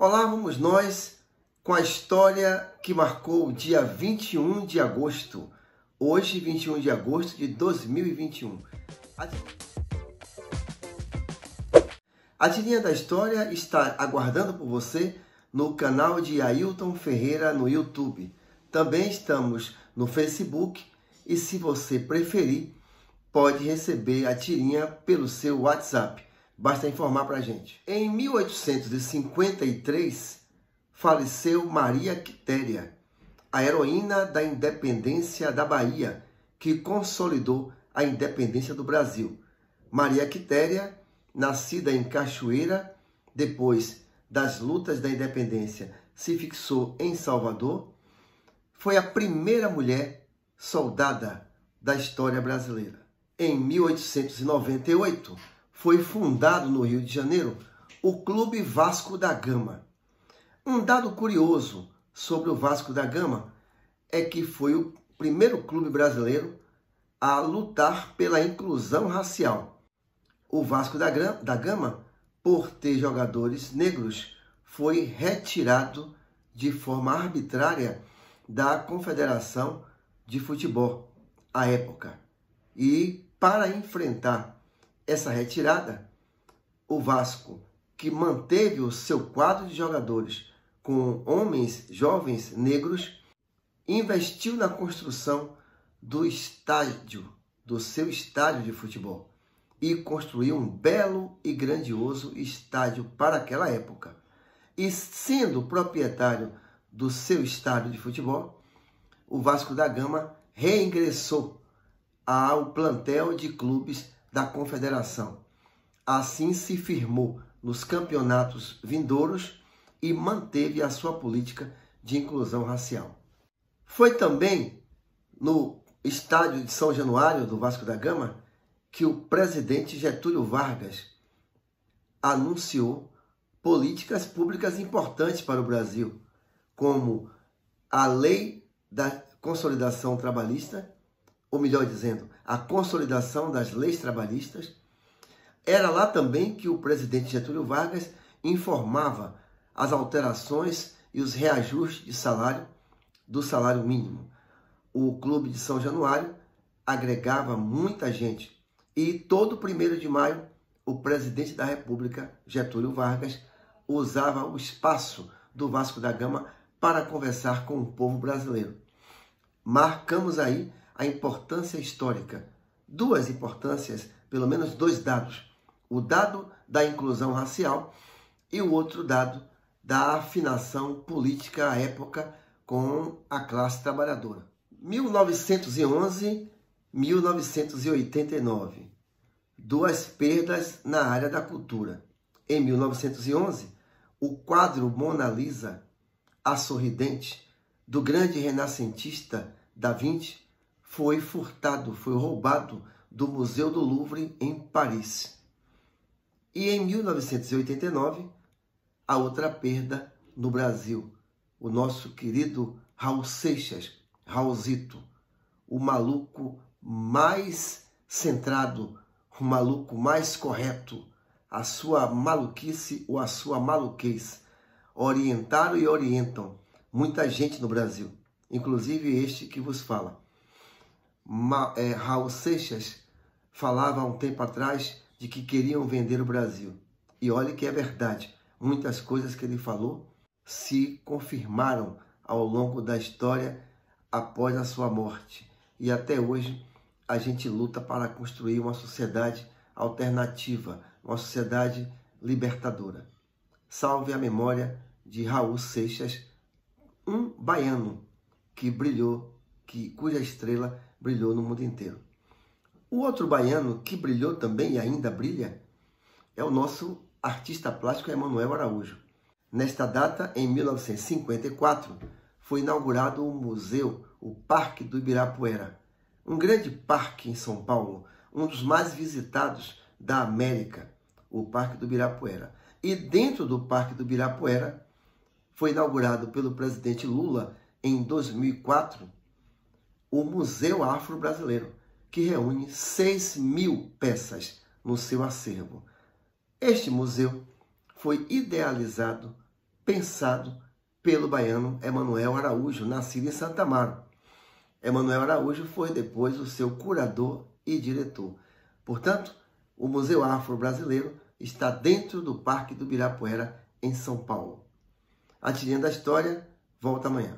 Olá, vamos nós com a história que marcou o dia 21 de agosto. Hoje, 21 de agosto de 2021. A tirinha da história está aguardando por você no canal de Ailton Ferreira no YouTube. Também estamos no Facebook e, se você preferir, pode receber a tirinha pelo seu WhatsApp. Basta informar para a gente. Em 1853, faleceu Maria Quitéria, a heroína da independência da Bahia, que consolidou a independência do Brasil. Maria Quitéria, nascida em Cachoeira, depois das lutas da independência, se fixou em Salvador, foi a primeira mulher soldada da história brasileira. Em 1898, foi fundado no Rio de Janeiro o Clube Vasco da Gama. Um dado curioso sobre o Vasco da Gama é que foi o primeiro clube brasileiro a lutar pela inclusão racial. O Vasco da Gama, por ter jogadores negros, foi retirado de forma arbitrária da Confederação de Futebol à época. E para enfrentar essa retirada, o Vasco, que manteve o seu quadro de jogadores com homens jovens negros, investiu na construção do seu estádio de futebol e construiu um belo e grandioso estádio para aquela época. E sendo proprietário do seu estádio de futebol, o Vasco da Gama reingressou ao plantel de clubes da Confederação. Assim se firmou nos campeonatos vindouros e manteve a sua política de inclusão racial. Foi também no estádio de São Januário do Vasco da Gama que o presidente Getúlio Vargas anunciou políticas públicas importantes para o Brasil, como a Lei da Consolidação Trabalhista, ou melhor dizendo, a consolidação das leis trabalhistas. Era lá também que o presidente Getúlio Vargas informava as alterações e os reajustes de salário do salário mínimo. O Clube de São Januário agregava muita gente e todo 1º de maio o presidente da República, Getúlio Vargas, usava o espaço do Vasco da Gama para conversar com o povo brasileiro. Marcamos aí a importância histórica, duas importâncias, pelo menos dois dados. O dado da inclusão racial e o outro dado da afinação política à época com a classe trabalhadora. 1911-1989. Duas perdas na área da cultura. Em 1911, o quadro Mona Lisa, a Sorridente, do grande renascentista Da Vinci, foi roubado do Museu do Louvre, em Paris. E em 1989, a outra perda no Brasil, o nosso querido Raul Seixas, Raulzito, o maluco mais centrado, o maluco mais correto, a sua maluquice ou a sua maluquez. Orientaram e orientam muita gente no Brasil, inclusive este que vos fala. Raul Seixas falava há um tempo atrás de que queriam vender o Brasil. E olha que é verdade. Muitas coisas que ele falou se confirmaram ao longo da história após a sua morte. E até hoje a gente luta para construir uma sociedade alternativa, uma sociedade libertadora. Salve a memória de Raul Seixas, um baiano que brilhou, cuja estrela brilhou no mundo inteiro. O outro baiano que brilhou também e ainda brilha é o nosso artista plástico Emanuel Araújo. Nesta data, em 1954, foi inaugurado o museu, o Parque do Ibirapuera, um grande parque em São Paulo, um dos mais visitados da América, o Parque do Ibirapuera. E dentro do Parque do Ibirapuera foi inaugurado pelo presidente Lula em 2004 o Museu Afro-Brasileiro, que reúne 6.000 peças no seu acervo. Este museu foi idealizado pensado pelo baiano Emanuel Araújo, nascido em Santa Amaro. Emanuel Araújo foi depois o seu curador e diretor. Portanto, o Museu Afro-Brasileiro está dentro do Parque do Ibirapuera, em São Paulo. A Tirinha da História volta amanhã.